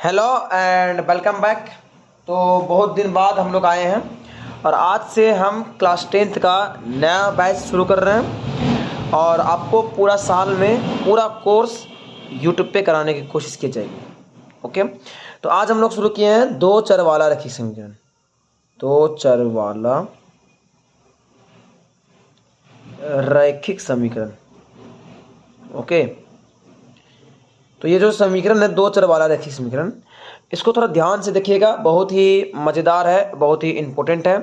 Hello and welcome back. तो बहुत दिन बाद हम लोग आए हैं और आज से हम क्लास 10th का नया बैच शुरू कर रहे हैं और आपको पूरा साल में पूरा कोर्स यूट्यूब पे कराने की कोशिश की जाएगी। ओके, तो आज हम लोग शुरू किए हैं दो चर वाला रैखिक समीकरण। दो चर वाला रैखिक समीकरण। ओके, तो ये जो समीकरण है दो चर वाला रैखिक समीकरण, इसको थोड़ा ध्यान से देखिएगा। बहुत ही मज़ेदार है, बहुत ही इम्पोर्टेंट है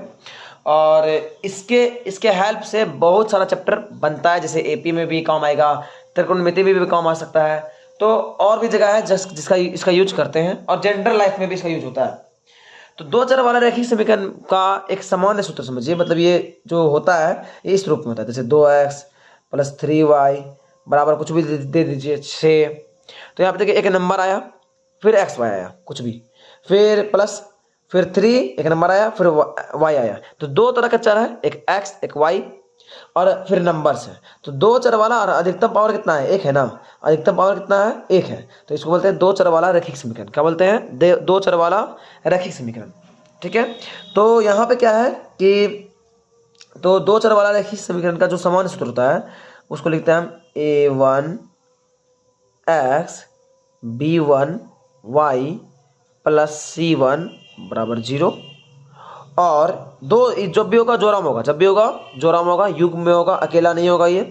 और इसके हेल्प से बहुत सारा चैप्टर बनता है। जैसे एपी में भी काम आएगा, त्रिकोणमिति में भी काम आ सकता है। तो और भी जगह है जिसका इसका यूज करते हैं और जनरल लाइफ में भी इसका यूज होता है। तो दो चर वाला रैखिक समीकरण का एक सामान्य सूत्र समझिए। मतलब ये जो होता है ये इस रूप में होता है, जैसे 2x + 3y बराबर कुछ भी दे दीजिए 6। तो यहाँ पे देखिए एक नंबर आया, फिर एक्स वाई आया कुछ भी, फिर प्लस, फिर 3 एक नंबर आया, फिर वाई आया। तो दो तरह का चर है, एक एक्स एक वाई और फिर नंबर्स है। तो दो चर वाला और अधिकतम पावर कितना है? एक है ना। अधिकतम पावर कितना है? एक है। तो इसको बोलते हैं दो चर वाला रैखिक समीकरण। क्या बोलते हैं? दो चर वाला रैखिक समीकरण। ठीक है, तो यहाँ पे क्या है कि तो दो चर वाला रैखिक समीकरण का जो सामान्य सूत्र होता है उसको लिखते हैं हम a1x b1y + c1 = 0। और दो जब भी होगा जोड़ा में होगा, जब भी होगा जोड़ा में होगा, युग्म में होगा, अकेला नहीं होगा ये।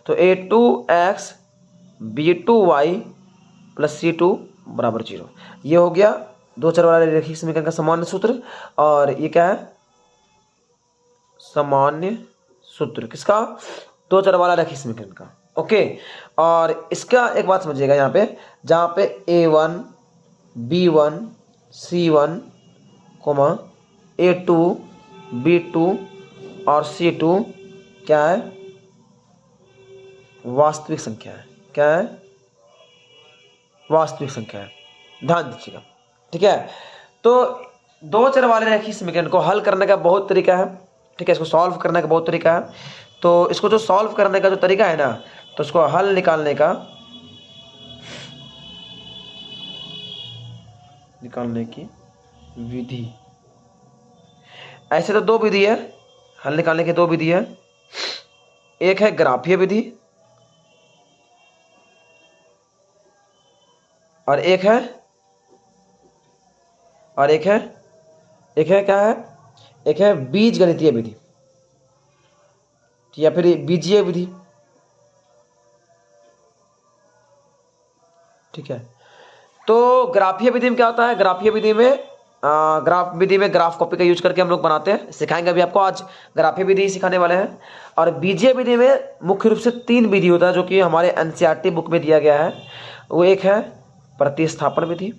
तो a2x b2y + c2 = 0। ये हो गया दो चर वाला रैखिक समीकरण का सामान्य सूत्र। और ये क्या है? सामान्य सूत्र किसका? दो चर वाला रैखिक समीकरण का। ओके, और इसका एक बात समझिएगा, यहाँ पे जहाँ पे a1 b1 c1 a2 b2 और c2 क्या है? वास्तविक संख्या है। क्या है? वास्तविक संख्या है। ध्यान दीजिएगा, ठीक है। तो दो चर वाले रैखिक समीकरण को हल करने का बहुत तरीका है। ठीक है, इसको सॉल्व करने का बहुत तरीका है। तो इसको जो सॉल्व करने का जो तरीका है ना, तो इसको हल निकालने की विधि, ऐसे तो दो विधि है हल निकालने की, दो विधि है। एक है ग्राफीय विधि और एक है क्या है? एक है बीजगणितीय विधि या फिर बीजीय विधि। ठीक है, तो ग्राफीय विधि में क्या होता है? ग्राफीय विधि में ग्राफ कॉपी का यूज करके हम लोग बनाते हैं। सिखाएंगे अभी आपको, आज ग्राफीय विधि सिखाने वाले हैं। और बीजीय विधि में मुख्य रूप से 3 विधि होता है जो कि हमारे एनसीईआरटी बुक में दिया गया है। वो एक है प्रतिस्थापन विधि,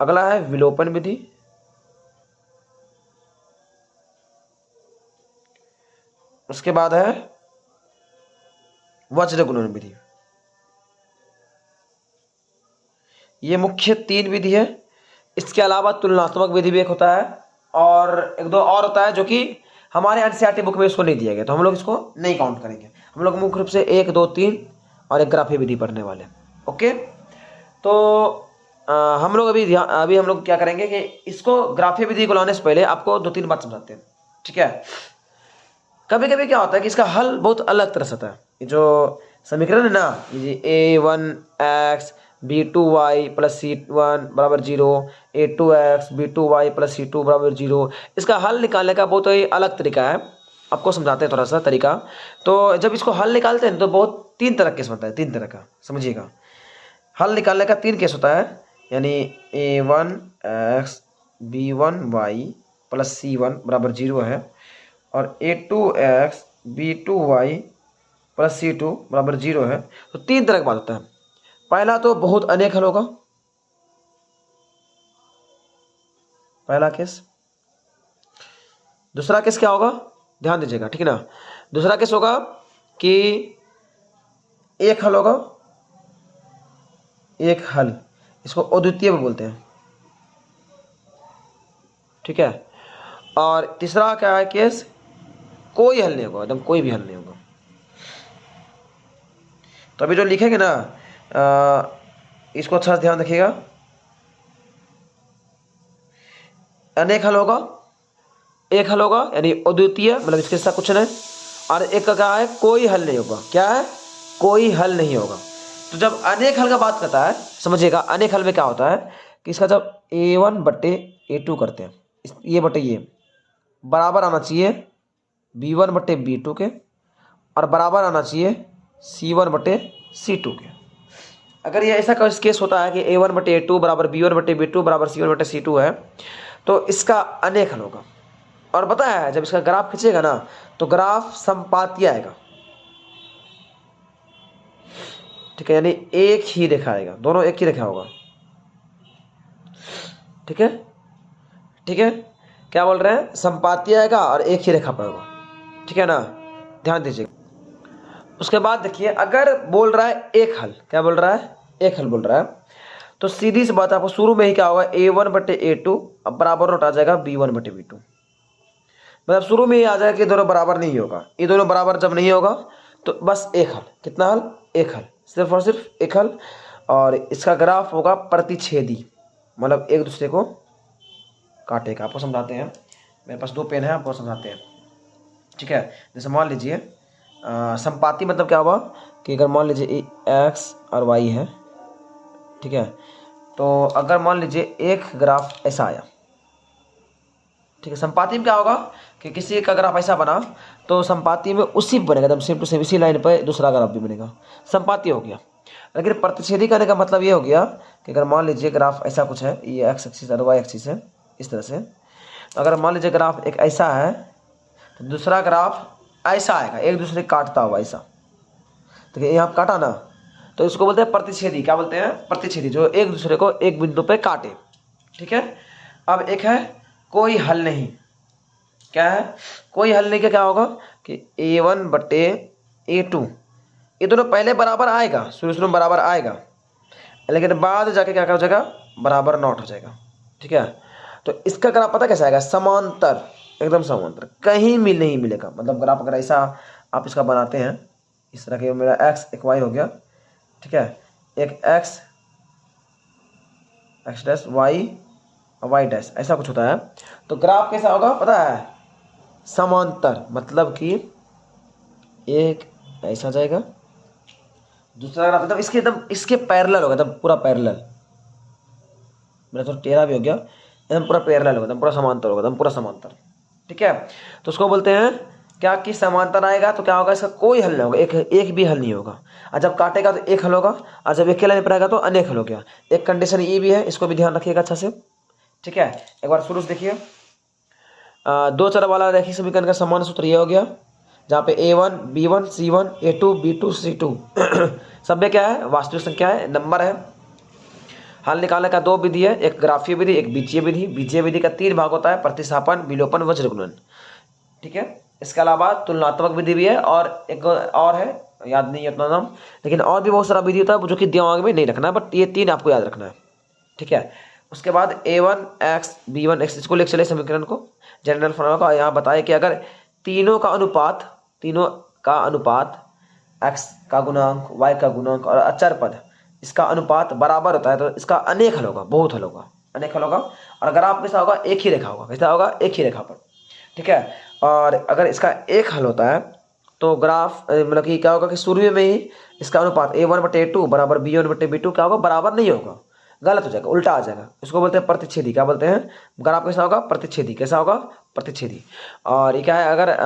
अगला है विलोपन विधि, उसके बाद है वज्र गुणन विधि। ये मुख्य 3 विधि है। इसके अलावा तुलनात्मक विधि भी एक होता है और एक दो और होता है जो कि हमारे एनसीईआरटी बुक में इसको नहीं दिया गया, तो हम लोग इसको नहीं काउंट करेंगे। हम लोग मुख्य रूप से 1 2 3 और एक ग्राफीय विधि पढ़ने वाले। ओके, तो हम लोग अभी हम लोग क्या करेंगे कि इसको ग्राफीय विधि को लाने से पहले आपको 2-3 बात समझाते हैं। ठीक है, कभी कभी क्या होता है कि इसका हल बहुत अलग तरह से होता है। ये जो समीकरण है ना, ये a1x b2y + c1 = 0, a2x b2y + c2 = 0, इसका हल निकालने का बहुत ही अलग तरीका है। आपको समझाते हैं थोड़ा सा तरीका। तो जब इसको हल निकालते हैं तो बहुत 3 तरह केस होता है, 3 तरह का समझिएगा। हल निकालने का 3 केस होता है, यानी a1x b1y + c1 = 0 है और a2x b2y + c2 = 0 है। तो 3 तरह का बात होता है। पहला तो बहुत अनेक हल होगा, पहला केस। दूसरा केस क्या होगा? ध्यान दीजिएगा, ठीक है ना। दूसरा केस होगा कि एक हल होगा, एक हल, इसको अद्वितीय भी बोलते हैं। ठीक है, और तीसरा क्या है केस? कोई हल नहीं होगा, एकदम कोई भी हल नहीं होगा। तो अभी जो लिखेंगे ना इसको अच्छा से ध्यान रखिएगा। अनेक हल होगा, एक हल होगा यानी अद्वितीय, मतलब इसके साथ कुछ नहीं, और एक का क्या है, कोई हल नहीं होगा। क्या है, कोई हल नहीं होगा। तो जब अनेक हल का बात करता है, समझिएगा अनेक हल में क्या होता है कि इसका जब a1/a2 करते हैं, ये बटे ये बराबर आना चाहिए b1/b2 के, और बराबर आना चाहिए c1/c2 के। अगर ये ऐसा केस होता है कि a1/a2 बराबर b1/b2 बराबर c1/c2 है, तो इसका अनेक हल होगा। और पता है जब इसका ग्राफ खींचेगा ना तो ग्राफ संपाती आएगा, ठीक है, यानी एक ही रेखा आएगा, दोनों एक ही रेखा होगा। ठीक है, ठीक है, क्या बोल रहे हैं, संपाती आएगा और एक ही रेखा पर होगा। ठीक है ना, ध्यान दीजिए। उसके बाद देखिए, अगर बोल रहा है एक हल, क्या बोल रहा है, एक हल बोल रहा है, तो सीधी सी बात आपको शुरू में ही क्या होगा, a1/a2 अब बराबर नोट आ जाएगा b1/b2। मतलब शुरू में ही आ जाएगा कि दोनों बराबर नहीं होगा। ये दोनों बराबर जब नहीं होगा तो बस एक हल, कितना हल, एक हल, सिर्फ और सिर्फ एक हल। और इसका ग्राफ होगा प्रतिच्छेदी, मतलब एक दूसरे को काटेगा। आपको समझाते हैं, मेरे पास 2 पेन है, आपको समझाते हैं। ठीक है, जैसे मान लीजिए संपाती मतलब क्या हुआ कि अगर मान लीजिए x और y है, ठीक है, तो अगर मान लीजिए एक ग्राफ ऐसा आया, ठीक है, संपाती में क्या होगा कि किसी का ग्राफ ऐसा बना तो संपाती में उसी बनेगा, एकदम सेम टू सेम इसी लाइन पर दूसरा ग्राफ भी बनेगा, संपाती हो गया। लेकिन प्रतिच्छेदी करने का मतलब ये हो गया कि अगर मान लीजिए ग्राफ ऐसा कुछ है, ये x एक्सिस और y एक्सिस है इस तरह से, तो अगर मान लीजिए ग्राफ एक ऐसा है तो दूसरा ग्राफ ऐसा आएगा, एक दूसरे काटता हुआ ऐसा। तो यहाँ काटा ना, तो इसको बोलते हैं प्रतिच्छेदी। क्या बोलते हैं, प्रतिच्छेदी, जो एक दूसरे को एक बिंदु पे काटे। ठीक है, अब एक है कोई हल नहीं। क्या है, कोई हल नहीं, क्या होगा कि a1/a2 ये दोनों पहले बराबर आएगा, शुरू में बराबर आएगा, लेकिन बाद जाके क्या हो जाएगा, बराबर नॉट हो जाएगा। ठीक है, तो इसका ग्राफ पता कैसा आएगा, समांतर, एकदम समांतर, कहीं मिल नहीं मिलेगा। मतलब ग्राफ अगर ऐसा आप इसका बनाते हैं, इस तरह के, मेरा x एक y हो गया, ठीक है, एक x डैश y और y डैश ऐसा कुछ होता है, तो ग्राफ कैसा होगा पता है, समांतर, मतलब कि एक ऐसा जाएगा, दूसरा ग्राफ एकदम इसके एकदम इसके पैरेलल होगा, एकदम पूरा पैरेलल, मेरा थोड़ा टेढ़ा भी हो गया, एकदम पूरा पैरेलल होगा, एकदम पूरा समांतर होगा, एकदम पूरा समांतर। ठीक है, तो उसको बोलते हैं क्या कि समांतर आएगा तो क्या होगा, इसका कोई हल नहीं होगा, एक भी हल नहीं होगा। और जब काटेगा तो एक हल होगा, और जब एक लाइन पर आएगा तो अनेक हल हो गया। एक कंडीशन ये भी है, इसको भी ध्यान रखिएगा अच्छा से। ठीक है, एक बार शुरू से देखिए, 2 चर वाला रैखिक समीकरण का सामान्य सूत्र ये हो गया, जहाँ पे a1 b1 c1 a2 b2 c2 सब में क्या है, वास्तविक संख्या है, नंबर है। हल निकालने का 2 विधि है, एक ग्राफीय विधि, एक बीजीय विधि। बीजीय विधि का 3 भाग होता है, प्रतिस्थापन, विलोपन, वज्रगुणन। ठीक है, इसके अलावा तुलनात्मक विधि भी है, और एक और है, याद नहीं है उतना नाम, लेकिन और भी बहुत सारा विधि होता है जो कि दिमाग में नहीं रखना है, बट ये 3 आपको याद रखना है। ठीक है, उसके बाद a1x b1x, इसको लेकर चले समीकरण को, जनरल फॉर्मूला का। यहाँ बताया कि अगर तीनों का अनुपात x का गुणांक, y का गुणांक और अचर पद इसका अनुपात बराबर होता है तो इसका अनेक हल होगा, बहुत हल होगा, अनेक हल होगा। और ग्राफ कैसा होगा, एक ही रेखा होगा, कैसा होगा, एक ही रेखा पर। ठीक है, और अगर इसका एक हल होता है तो ग्राफ मतलब कि क्या होगा कि शुरू में ही इसका अनुपात a1/a2 बराबर b1/b2 क्या होगा, बराबर नहीं होगा, गलत हो जाएगा, उल्टा आ जाएगा। इसको बोलते हैं प्रतिच्छेदी। क्या बोलते हैं, ग्राफ कैसा होगा, प्रतिच्छेदी। कैसा होगा, प्रतिच्छेदी। और ये क्या है, अगर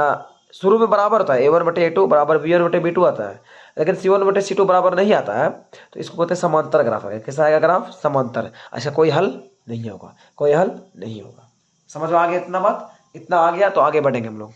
शुरू में बराबर होता है a1/a2 बराबर b1/b2 आता है, लेकिन c1/c2 बराबर नहीं आता है, तो इसको बोलते हैं समांतर ग्राफ है। कैसा आएगा ग्राफ, समांतर। ऐसा कोई हल नहीं होगा, कोई हल नहीं होगा। समझ में आ गया इतना बात, इतना आ गया तो आगे बढ़ेंगे हम लोग।